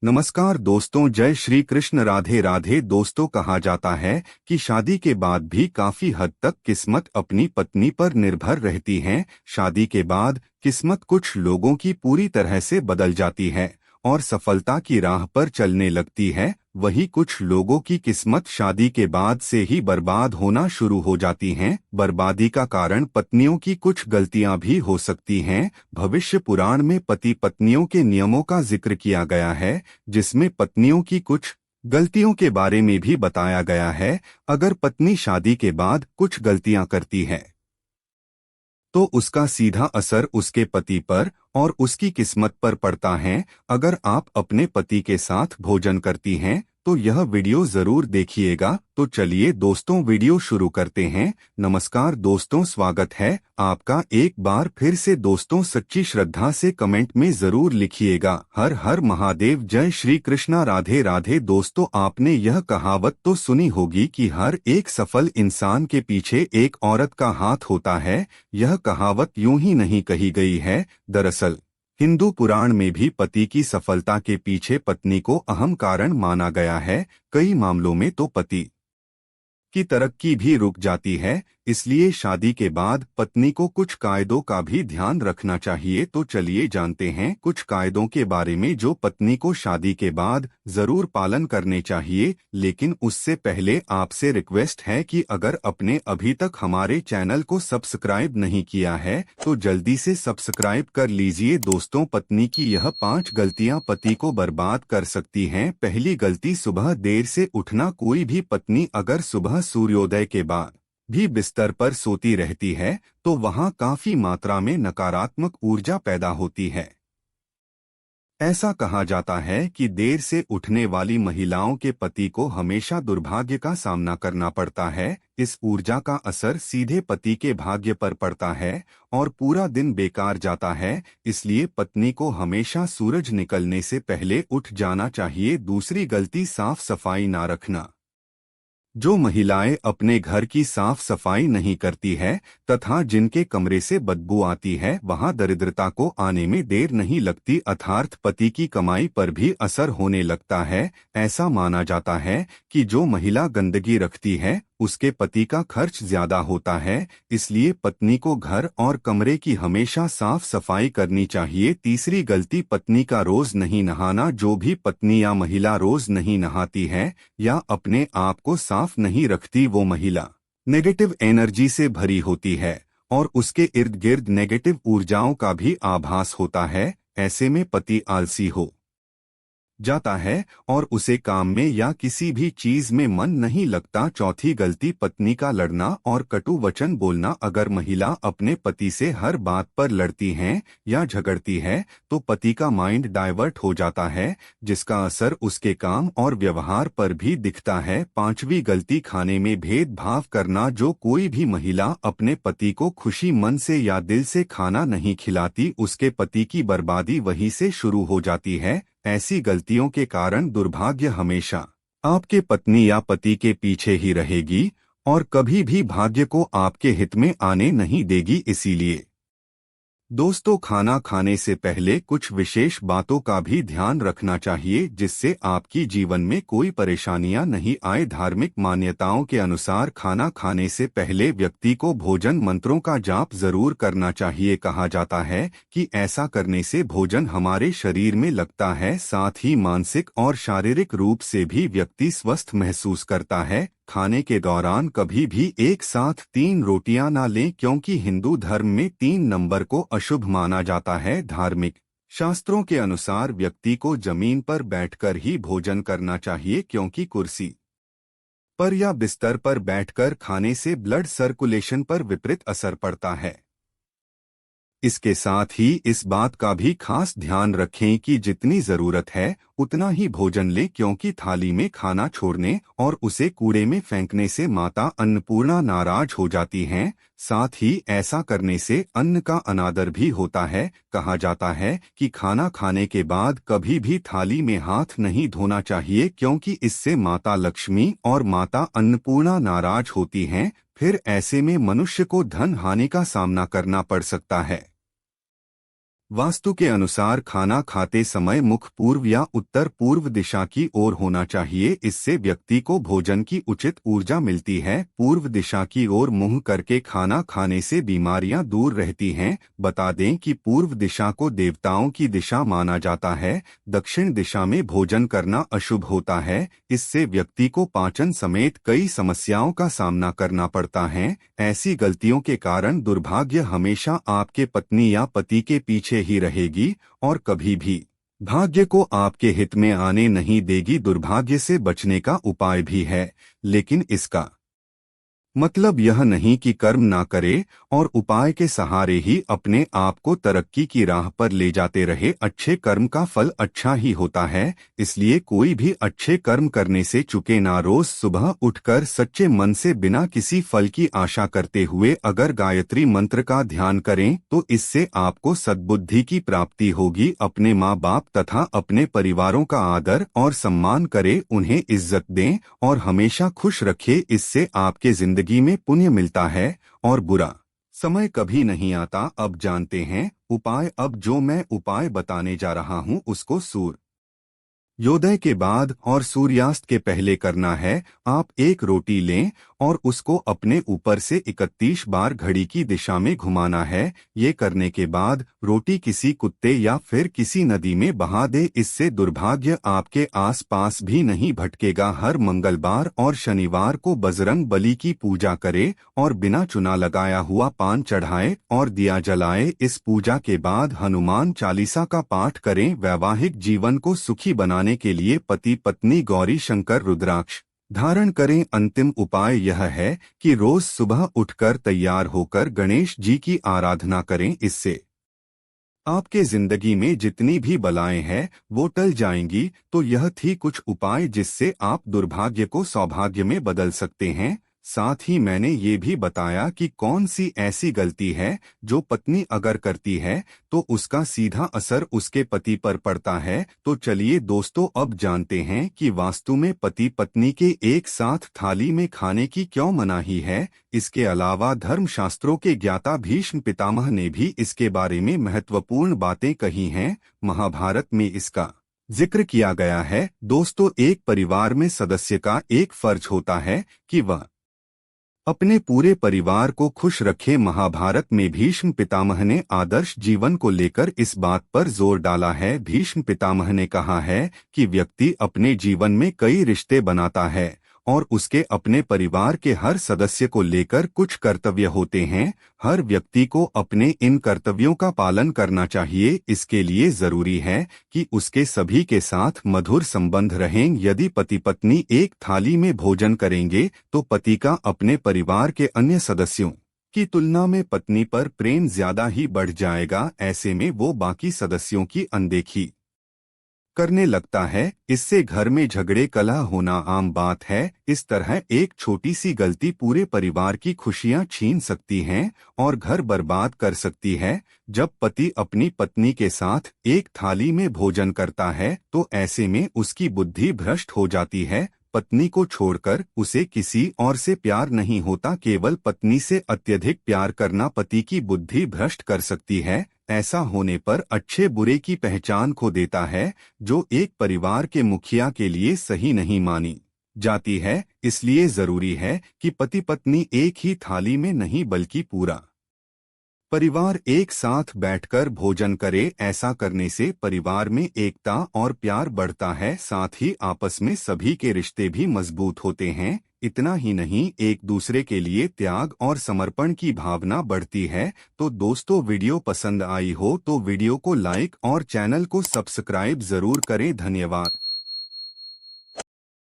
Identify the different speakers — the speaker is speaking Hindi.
Speaker 1: नमस्कार दोस्तों, जय श्री कृष्ण। राधे राधे। दोस्तों, कहा जाता है कि शादी के बाद भी काफी हद तक किस्मत अपनी पत्नी पर निर्भर रहती है। शादी के बाद किस्मत कुछ लोगों की पूरी तरह से बदल जाती है और सफलता की राह पर चलने लगती है। वही कुछ लोगों की किस्मत शादी के बाद से ही बर्बाद होना शुरू हो जाती हैं। बर्बादी का कारण पत्नियों की कुछ गलतियां भी हो सकती हैं। भविष्य पुराण में पति पत्नियों के नियमों का जिक्र किया गया है, जिसमें पत्नियों की कुछ गलतियों के बारे में भी बताया गया है। अगर पत्नी शादी के बाद कुछ गलतियां करती है तो उसका सीधा असर उसके पति पर और उसकी किस्मत पर पड़ता है। अगर आप अपने पति के साथ भोजन करती हैं तो यह वीडियो जरूर देखिएगा। तो चलिए दोस्तों, वीडियो शुरू करते हैं। नमस्कार दोस्तों, स्वागत है आपका एक बार फिर से। दोस्तों, सच्ची श्रद्धा से कमेंट में जरूर लिखिएगा, हर हर महादेव, जय श्री कृष्णा, राधे राधे। दोस्तों, आपने यह कहावत तो सुनी होगी कि हर एक सफल इंसान के पीछे एक औरत का हाथ होता है। यह कहावत यूं ही नहीं कही गई है। दरअसल हिंदू पुराण में भी पति की सफलता के पीछे पत्नी को अहम कारण माना गया है। कई मामलों में तो पति की तरक्की भी रुक जाती है। इसलिए शादी के बाद पत्नी को कुछ कायदों का भी ध्यान रखना चाहिए। तो चलिए जानते हैं कुछ कायदों के बारे में जो पत्नी को शादी के बाद जरूर पालन करने चाहिए। लेकिन उससे पहले आपसे रिक्वेस्ट है कि अगर आपने अभी तक हमारे चैनल को सब्सक्राइब नहीं किया है तो जल्दी से सब्सक्राइब कर लीजिए। दोस्तों, पत्नी की यह 5 गलतियां पति को बर्बाद कर सकती हैं। पहली गलती, सुबह देर से उठना। कोई भी पत्नी अगर सुबह सूर्योदय के बाद भी बिस्तर पर सोती रहती है तो वहां काफी मात्रा में नकारात्मक ऊर्जा पैदा होती है। ऐसा कहा जाता है कि देर से उठने वाली महिलाओं के पति को हमेशा दुर्भाग्य का सामना करना पड़ता है। इस ऊर्जा का असर सीधे पति के भाग्य पर पड़ता है और पूरा दिन बेकार जाता है। इसलिए पत्नी को हमेशा सूरज निकलने से पहले उठ जाना चाहिए। दूसरी गलती, साफ सफाई ना रखना। जो महिलाएं अपने घर की साफ सफाई नहीं करती है तथा जिनके कमरे से बदबू आती है, वहां दरिद्रता को आने में देर नहीं लगती, अर्थात पति की कमाई पर भी असर होने लगता है। ऐसा माना जाता है कि जो महिला गंदगी रखती है उसके पति का खर्च ज्यादा होता है। इसलिए पत्नी को घर और कमरे की हमेशा साफ सफाई करनी चाहिए। तीसरी गलती, पत्नी का रोज नहीं नहाना। जो भी पत्नी या महिला रोज नहीं नहाती है या अपने आप को साफ नहीं रखती, वो महिला नेगेटिव एनर्जी से भरी होती है और उसके इर्द गिर्द नेगेटिव ऊर्जाओं का भी आभास होता है। ऐसे में पति आलसी हो जाता है और उसे काम में या किसी भी चीज में मन नहीं लगता। चौथी गलती, पत्नी का लड़ना और कटु वचन बोलना। अगर महिला अपने पति से हर बात पर लड़ती हैं या झगड़ती है तो पति का माइंड डाइवर्ट हो जाता है, जिसका असर उसके काम और व्यवहार पर भी दिखता है। पांचवी गलती, खाने में भेदभाव करना। जो कोई भी महिला अपने पति को खुशी मन से या दिल से खाना नहीं खिलाती, उसके पति की बर्बादी वहीं से शुरू हो जाती है। ऐसी गलतियों के कारण दुर्भाग्य हमेशा आपके पत्नी या पति के पीछे ही रहेगी और कभी भी भाग्य को आपके हित में आने नहीं देगी। इसीलिए दोस्तों, खाना खाने से पहले कुछ विशेष बातों का भी ध्यान रखना चाहिए जिससे आपकी जीवन में कोई परेशानियां नहीं आए। धार्मिक मान्यताओं के अनुसार खाना खाने से पहले व्यक्ति को भोजन मंत्रों का जाप जरूर करना चाहिए। कहा जाता है कि ऐसा करने से भोजन हमारे शरीर में लगता है, साथ ही मानसिक और शारीरिक रूप से भी व्यक्ति स्वस्थ महसूस करता है। खाने के दौरान कभी भी एक साथ 3 रोटियां ना लें, क्योंकि हिंदू धर्म में 3 नंबर को अशुभ माना जाता है। धार्मिक शास्त्रों के अनुसार व्यक्ति को जमीन पर बैठकर ही भोजन करना चाहिए, क्योंकि कुर्सी पर या बिस्तर पर बैठकर खाने से ब्लड सर्कुलेशन पर विपरीत असर पड़ता है। इसके साथ ही इस बात का भी खास ध्यान रखें कि जितनी जरूरत है उतना ही भोजन लें, क्योंकि थाली में खाना छोड़ने और उसे कूड़े में फेंकने से माता अन्नपूर्णा नाराज हो जाती हैं। साथ ही ऐसा करने से अन्न का अनादर भी होता है। कहा जाता है कि खाना खाने के बाद कभी भी थाली में हाथ नहीं धोना चाहिए, क्योंकि इससे माता लक्ष्मी और माता अन्नपूर्णा नाराज होती हैं। फिर ऐसे में मनुष्य को धन हानि का सामना करना पड़ सकता है। वास्तु के अनुसार खाना खाते समय मुख पूर्व या उत्तर पूर्व दिशा की ओर होना चाहिए। इससे व्यक्ति को भोजन की उचित ऊर्जा मिलती है। पूर्व दिशा की ओर मुंह करके खाना खाने से बीमारियां दूर रहती हैं। बता दें कि पूर्व दिशा को देवताओं की दिशा माना जाता है। दक्षिण दिशा में भोजन करना अशुभ होता है। इससे व्यक्ति को पाचन समेत कई समस्याओं का सामना करना पड़ता है। ऐसी गलतियों के कारण दुर्भाग्य हमेशा आपके पत्नी या पति के पीछे ही रहेगी और कभी भी भाग्य को आपके हित में आने नहीं देगी। दुर्भाग्य से बचने का उपाय भी है, लेकिन इसका मतलब यह नहीं कि कर्म ना करे और उपाय के सहारे ही अपने आप को तरक्की की राह पर ले जाते रहे। अच्छे कर्म का फल अच्छा ही होता है, इसलिए कोई भी अच्छे कर्म करने से चुके ना। रोज सुबह उठकर सच्चे मन से बिना किसी फल की आशा करते हुए अगर गायत्री मंत्र का ध्यान करें तो इससे आपको सद्बुद्धि की प्राप्ति होगी। अपने माँ बाप तथा अपने परिवारों का आदर और सम्मान करें, उन्हें इज्जत दें और हमेशा खुश रखें। इससे आपके जिंदगी में पुण्य मिलता है और बुरा समय कभी नहीं आता। अब जानते हैं उपाय। अब जो मैं उपाय बताने जा रहा हूँ उसको सूर्योदय के बाद और सूर्यास्त के पहले करना है। आप एक रोटी लें और उसको अपने ऊपर से 31 बार घड़ी की दिशा में घुमाना है। ये करने के बाद रोटी किसी कुत्ते या फिर किसी नदी में बहा दे। इससे दुर्भाग्य आपके आसपास भी नहीं भटकेगा। हर मंगलवार और शनिवार को बजरंग बली की पूजा करें और बिना चुना लगाया हुआ पान चढ़ाएं और दिया जलाएं। इस पूजा के बाद हनुमान चालीसा का पाठ करें। वैवाहिक जीवन को सुखी बनाने के लिए पति पत्नी गौरी शंकर रुद्राक्ष धारण करें। अंतिम उपाय यह है कि रोज सुबह उठकर तैयार होकर गणेश जी की आराधना करें। इससे आपके जिंदगी में जितनी भी बलाएं हैं वो टल जाएंगी। तो यह थी कुछ उपाय जिससे आप दुर्भाग्य को सौभाग्य में बदल सकते हैं। साथ ही मैंने ये भी बताया कि कौन सी ऐसी गलती है जो पत्नी अगर करती है तो उसका सीधा असर उसके पति पर पड़ता है। तो चलिए दोस्तों, अब जानते हैं कि वास्तु में पति पत्नी के एक साथ थाली में खाने की क्यों मनाही है। इसके अलावा धर्मशास्त्रों के ज्ञाता भीष्म पितामह ने भी इसके बारे में महत्वपूर्ण बातें कही हैं। महाभारत में इसका जिक्र किया गया है। दोस्तों, एक परिवार में सदस्य का एक फर्ज होता है कि वह अपने पूरे परिवार को खुश रखे। महाभारत में भीष्म पितामह ने आदर्श जीवन को लेकर इस बात पर जोर डाला है। भीष्म पितामह ने कहा है कि व्यक्ति अपने जीवन में कई रिश्ते बनाता है और उसके अपने परिवार के हर सदस्य को लेकर कुछ कर्तव्य होते हैं। हर व्यक्ति को अपने इन कर्तव्यों का पालन करना चाहिए। इसके लिए जरूरी है कि उसके सभी के साथ मधुर संबंध रहें। यदि पति पत्नी एक थाली में भोजन करेंगे तो पति का अपने परिवार के अन्य सदस्यों की तुलना में पत्नी पर प्रेम ज्यादा ही बढ़ जाएगा। ऐसे में वो बाकी सदस्यों की अनदेखी करने लगता है। इससे घर में झगड़े कलह होना आम बात है। इस तरह एक छोटी सी गलती पूरे परिवार की खुशियां छीन सकती है और घर बर्बाद कर सकती है। जब पति अपनी पत्नी के साथ एक थाली में भोजन करता है तो ऐसे में उसकी बुद्धि भ्रष्ट हो जाती है। पत्नी को छोड़कर उसे किसी और से प्यार नहीं होता। केवल पत्नी से अत्यधिक प्यार करना पति की बुद्धि भ्रष्ट कर सकती है। ऐसा होने पर अच्छे बुरे की पहचान खो देता है, जो एक परिवार के मुखिया के लिए सही नहीं मानी जाती है। इसलिए जरूरी है कि पति पत्नी एक ही थाली में नहीं बल्कि पूरा परिवार एक साथ बैठकर भोजन करे। ऐसा करने से परिवार में एकता और प्यार बढ़ता है। साथ ही आपस में सभी के रिश्ते भी मजबूत होते हैं। इतना ही नहीं, एक दूसरे के लिए त्याग और समर्पण की भावना बढ़ती है। तो दोस्तों, वीडियो पसंद आई हो तो वीडियो को लाइक और चैनल को सब्सक्राइब जरूर करें। धन्यवाद।